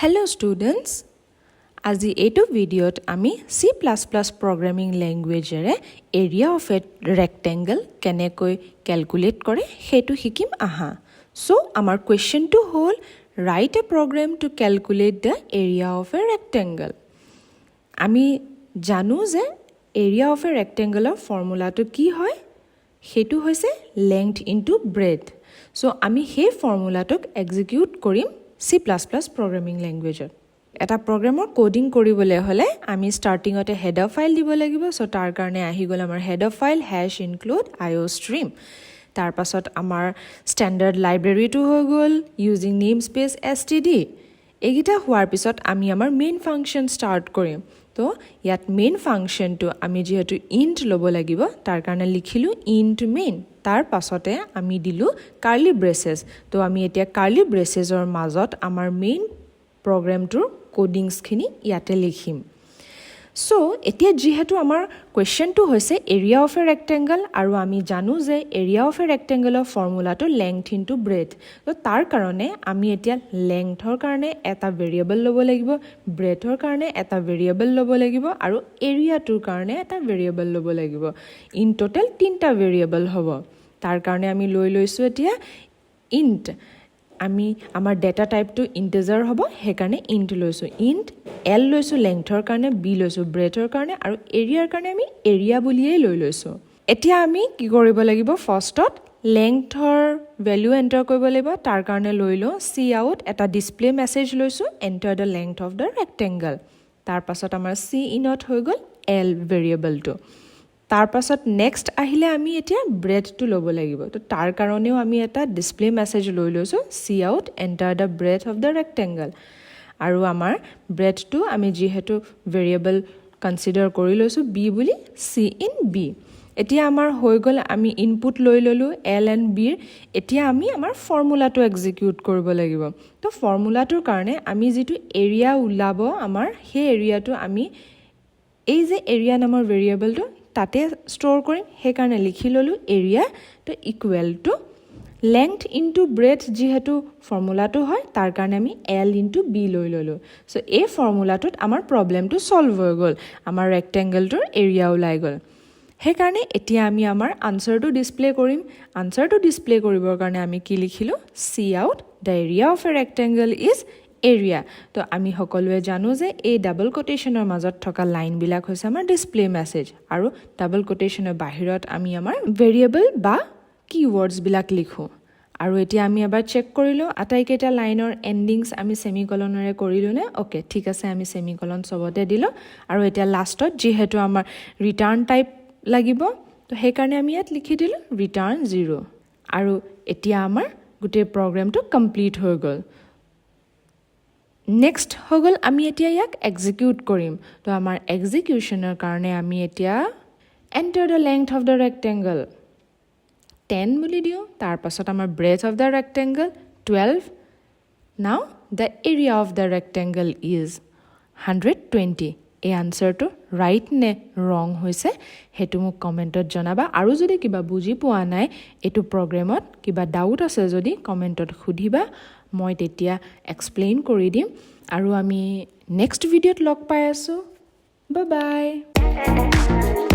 Hello students, আজি এইটো ভিডিঅ'ত আমি C++ প্ৰগ্ৰামিং লেংগুৱেজেৰে এৰিয়া অফ এ ৰেক্টেংগল কেনেকৈ ক্যালকুলেট কৰে সেইটো শিকিম আহা। সো আমাৰ কোৱেশ্চনটো হ'ল write a program to calculate the area of a rectangle. আমি জানো যে area of a rectangle ফৰ্মুলাটো কি হয়? সেইটো হৈছে length into breadth. সো আমি সেই ফৰ্মুলাটোক এক্সিকিউট কৰিম C++ প্ৰগ্ৰামিং লেংগুৱেজত। এটা প্ৰগ্ৰামৰ কোডিং কৰিবলৈ হলে আমি স্টাৰ্টিংতে হেডাৰ ফাইল দিব লাগিব। সো তাৰ কাৰণে আহি গল আমাৰ হেডাৰ ফাইল #include iostream। তাৰ পাছত আমাৰ স্ট্যান্ডাৰ্ড লাইব্ৰেৰীটো হৈ গল ইউজিং নেমস্পেস std। এগিটা হোৱাৰ পিছত আমি আমাৰ মেইন ফাংচন স্টাৰ্ট কৰিম। তো ইয়াত মেইন ফাংচনটো আমি যেহেতু int লব লাগিব তাৰ কাৰণে লিখিলো int main। তাৰ পাছতে আমি দিলো কাৰ্লি ব্ৰেচেস। তো আমি এতিয়া কাৰ্লি ব্ৰেচেসৰ মাজত আমাৰ মেইন প্ৰগ্ৰামটোৰ কোডিংছখিনি ইয়াতে লিখিম। সো এতিয়া যেহেতু আমাৰ কোৱেশ্চনটো হৈছে এৰিয়া অফ এ ৰেক্টেংগল আৰু আমি জানো যে এৰিয়া অফ এ ৰেক্টেংগলৰ ফৰ্মুলাটো লেংথ ইনটু ব্ৰেডথ। তো তাৰ কাৰণে আমি এতিয়া লেংথৰ কাৰণে এটা ভেৰিয়েবল ল'ব লাগিব, ব্ৰেডথৰ কাৰণে এটা ভেৰিয়েবল ল'ব লাগিব আৰু এৰিয়াটোৰ কাৰণে এটা ভেৰিয়েবল ল'ব লাগিব। ইন টোটাল 3টা ভেৰিয়েবল হ'ব। তাৰ কাৰণে আমি লৈ লৈছো এতিয়া ইন্ট। আমি আমাৰ ডেটা টাইপটো ইন্টিজাৰ হ'ব, সেইকাৰণে ইন্ট লৈছো। ইন্ট l লৈছো লেংথৰ কাৰণে, b লৈছো ব্ৰেডথৰ কাৰণে আৰু এৰিয়াৰ কাৰণে আমি এৰিয়া বুলিয়েই লৈ লৈছো। এতিয়া আমি কি কৰিব লাগিব? ফাৰ্ষ্টত লেংথৰ ভ্যালু এন্টাৰ কৰিব লাগিব। তাৰ কাৰণে লৈ লো cout এটা ডিসপ্লে মেসেজ লৈছো enter the length of the rectangle. তাৰ পাছত আমাৰ cinত হৈ গল l ভেৰিয়েবলটো। তাৰ পাছত নেক্সট আহিলে আমি এতিয়া ব্ৰেডথটো ল'ব লাগিব। তো তাৰ কাৰণেও আমি এটা ডিসপ্লে মেসেজ লৈ লৈছো cout enter the breadth of the rectangle। আৰু আমাৰ ব্ৰেডথটো আমি যেহেতু ভেৰিয়েবল কনসিডাৰ কৰি লৈছো b বুলি c in b। এতিয়া আমাৰ হৈ গল আমি ইনপুট লৈ ললো l and b ৰ। এতিয়া আমি আমাৰ ফৰ্মুলাটো এক্সিকিউট কৰিব লাগিব। তো ফৰ্মুলাটোৰ কাৰণে আমি যেটো এৰিয়া উলাব আমাৰ সেই এৰিয়াটো আমি এই যে এৰিয়া নামৰ ভেৰিয়েবলটো তাতে স্টোৰ কৰিম। সেই কাৰণে লিখি ললো এৰিয়া তো ইকুৱেল টু লেংথ ইনটু ব্ৰেডথ যেহেতু ফৰ্মুলাটো হয় তাৰ কাৰণে আমি l ইনটু b লৈ ললো। সো এই ফৰ্মুলাটোত আমাৰ প্ৰবলেমটো সলভ হৈ গল, আমাৰ ৰেক্টেংগলটোৰ এৰিয়া ওলাই গল। সেই কাৰণে এতিয়া আমি আমাৰ আনসাৰটো ডিসপ্লে কৰিম। আনসাৰটো ডিসপ্লে কৰিবৰ কাৰণে আমি কি লিখিলো cout the area of a rectangle is area। তো আমি সকলোৱে জানো যে এই ডাবল কোটেশনৰ মাজত থকা লাইন বিলাক হৈছে আমাৰ ডিসপ্লে মেসেজ আৰু ডাবল কোটেশনৰ বাহিৰত আমি আমাৰ ভেৰিয়েবল বা কিৱৰ্ডছ বিলাক লিখো। আৰু এতিয়া আমি এবাৰ চেক কৰিলো আটাইকেইটা লাইনৰ এন্ডিংছ আমি সেমিকলনৰে কৰিলো নে? ওকে, ঠিক আছে, আমি সেমিকলন সবতে দিলো। আৰু এতিয়া লাষ্টত যেহেতু আমাৰ ৰিটাৰ্ন টাইপ লাগিব তো সেই কাৰণে আমি ইয়াত লিখি দিলো ৰিটাৰ্ন 0। আৰু এতিয়া আমাৰ গোটেই প্ৰগ্ৰামটো কমপ্লিট হৈ গল। নেক্সট হৈ গল আমি এতিয়া ইয়াক এক্সিকিউট কৰিম। তো আমাৰ এক্সিকিউশনৰ কাৰণে আমি এতিয়া enter the length of the rectangle 10 বুলি দিও। তাৰ পাছত আমাৰ breadth of the rectangle 12। now the area of the rectangle is 120। এই আনসাৰটো ৰাইট নে ৰং হৈছে হেতু মোক কমেন্টত জনাবা। আৰু যদি কিবা বুজি পোৱা নাই এটো প্ৰগ্ৰামত কিবা ডাউট আছে যদি কমেন্টত খুদিবা, মই তেতিয়া এক্সপ্লেইন কৰি দিম। আৰু আমি নেক্সট ভিডিঅ'ত লগ পাই আছো। Bye bye.